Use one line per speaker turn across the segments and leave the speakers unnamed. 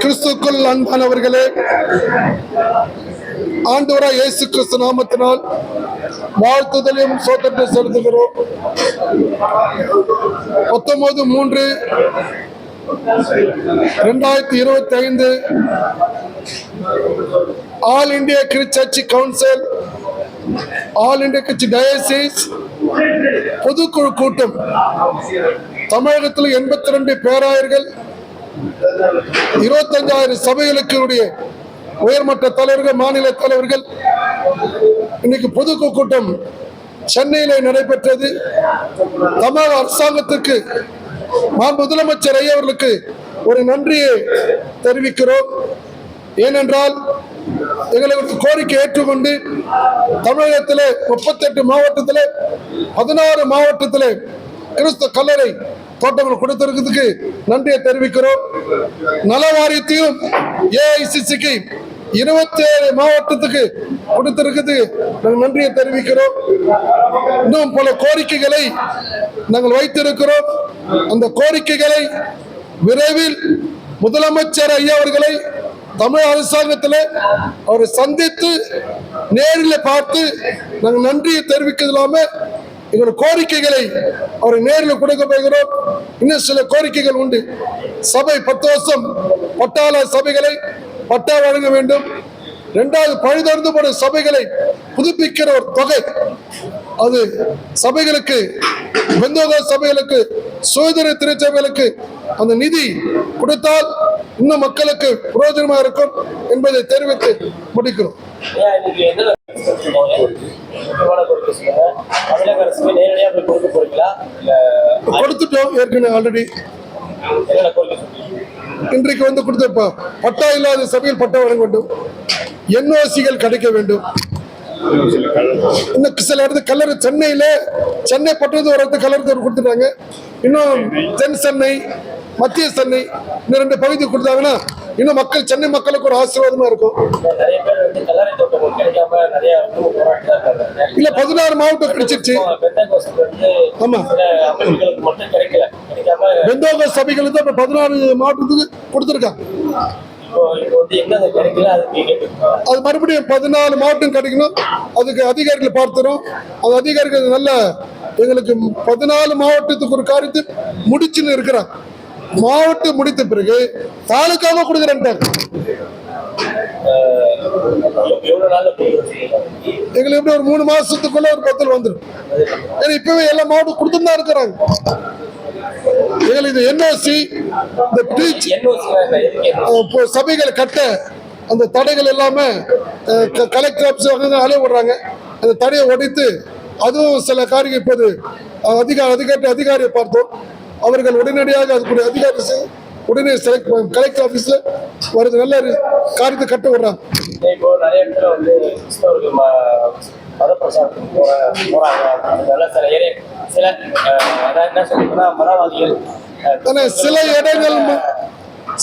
கிறிஸ்துக்குள் அன்பானவர்களே, ஆண்டவராய் இயேசு கிறிஸ்து நாமத்தினால் வாழ்த்துதலையும் சோதனை செலுத்துகிறோம். 19/3/2025 all India Christian council, all India Christian diocese பொதுக்குழு கூட்டம். தமிழகத்தில் 82 பேராயர்கள், 25,000 சபைகளுக்கு உயர்மட்ட தலைவர்கள், மாநில தலைவர்கள் இன்னைக்கு பொதுக்குழு கூட்டம் சென்னையிலே நடைபெற்றது. தமிழக அரசாங்கத்திற்கு முதலமைச்சர் ஐயா அவர்களுக்கு ஒரு நன்றியை தெரிவிக்கிறோம். ஏனென்றால் எங்களுக்கு கோரிக்கை ஏற்றுக்கொண்டு தமிழகத்தில் 38 மாவட்டத்தில் 16 மாவட்டத்தில் கிறிஸ்தவ கல்லறை தோட்டங்கள் கொடுத்திருக்கிறதுக்கு நன்றியை தெரிவிக்கிறோம். நல வாரியத்தையும் ஏஐசிசிக்கு 27 மாவட்டத்துக்கு கொடுத்திருக்கிறது நாங்கள் நன்றியை தெரிவிக்கிறோம். இன்னும் பல கோரிக்கைகளை நாங்கள் வைத்திருக்கிறோம். அந்த கோரிக்கைகளை விரைவில் முதலமைச்சர் ஐயா அவர்களை தமிழ் அரசாங்கத்தில் அவரை சந்தித்து நேரில் பார்த்து நாங்கள் நன்றியை தெரிவிக்கிறது இல்லாமல் எங்களோட கோரிக்கைகளை அவரை நேரில் கொடுக்க போகிறோம். இன்னும் சில கோரிக்கைகள் உண்டு. சபை 10 வருஷம் பட்டாள சபைகளை பட்டா வழங்க வேண்டும். 2வது, பழுதறிந்து போன சபைகளை புதுப்பிக்கிற ஒரு தொகை, அது சபைகளுக்கு, பெந்தோகோஸ்தே சபைகளுக்கு, சுதந்திர திருச்சபைகளுக்கு அந்த நிதி கொடுத்தால் இன்னும் மக்களுக்கு பிரயோஜனமா இருக்கும் என்பதை தெரிவித்து முடிக்கிறோம். கொடுத்துட்டோம் ஏற்கனவே ஆல்ரெடி. இன்றைக்கு கொடுத்த பட்டா இல்லாத சபையில் பட்டா வழங்க வேண்டும். என்ஓசிகள் கிடைக்க வேண்டும். இன்னும் சில இடத்துல கல்லறை, சென்னை பட்டணத்து ஒரு இடத்துல கல்லறை கொடுத்துட்டாங்க. இன்னும் தென் சென்னை, மத்திய சென்னை, இந்த 2 பகுதி கொடுத்தாங்கன்னா இன்னும் மக்கள், சென்னை மக்களுக்கு ஒரு ஆசீர்வாதமா இருக்கும். இல்ல 16 மாவட்டம் கிடைச்சிருச்சு. ஆமா, பெந்தோகோஸ்தே சபைகளுக்கு 16 மாவட்டத்துக்கு கொடுத்துருக்காங்க. அது மறுபடியும் 14 மாவட்டம் கிடைக்கணும். அதுக்கு அதிகாரிகளை பார்த்துறோம். அது அதிகாரிகள் நல்ல எங்களுக்கு 14 மாவட்டத்துக்கு ஒரு காரியத்தை முடிச்சுன்னு இருக்கிறாங்க. மாவட்டம் முடித்த பிறகு தாலுக்காக கொடுக்குறேன். எங்களுக்கு எப்படி ஒரு 3 மாசத்துக்குள்ள ஒரு பத்தல் வந்துடும். ஏன்னா இப்பவே எல்லா மாவட்டம் கொடுத்துட்டு தான் இருக்கிறாங்க. எங்களுக்கு என்ஓசி, இந்த சபைகளை கட்ட அந்த தடைகள் எல்லாமே கலெக்டர் ஆபீஸ் அலைய விடுறாங்க. அந்த தடையை உடைத்து அதுவும் சில காரியம் இப்போது அதிகாரியை பார்த்தோம். அவர்கள் உடனடியாக அதுக்குரிய அதிகாரி உடனே கலெக்டர் ஆபீஸ்ல வருது, நல்ல காரியத்தை கட்ட விடுறாங்க.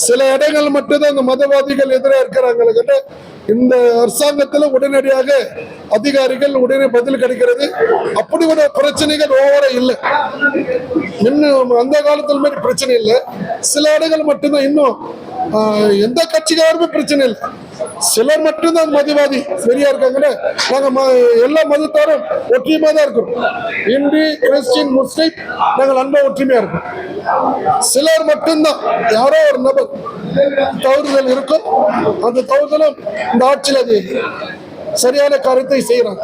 சில இடங்கள் மட்டும்தான் இந்த மதவாதிகள் எதிராக இருக்கிறாங்க. இந்த அரசாங்கத்தில் உடனடியாக அதிகாரிகள் உடனே பதில் கிடைக்கிறது. அப்படி ஒரு பிரச்சனைகள் ஓவர இல்லை. இன்னும் அந்த காலத்தில் மாதிரி பிரச்சனை இல்லை. சில இடங்கள் மட்டும்தான் இன்னும் எந்த கட்சிக்காருமே பிரச்சனை இல்லை. சிலர் மட்டும்தான் மதவாதி சரியா இருக்காங்க. நாங்க எல்லா மதத்தாரும் ஒற்றுமையா தான் இருக்கோம். இந்து, கிறிஸ்டின், முஸ்லிம் நாங்கள் அன்பா ஒற்றுமையா இருக்கோம். சிலர் மட்டும்தான் யாரோ ஒரு நபர் தவறுதல் இருக்கும். அந்த தவறுதலும் இந்த ஆட்சியில் அது சரியான காரியத்தை செய்யறாங்க.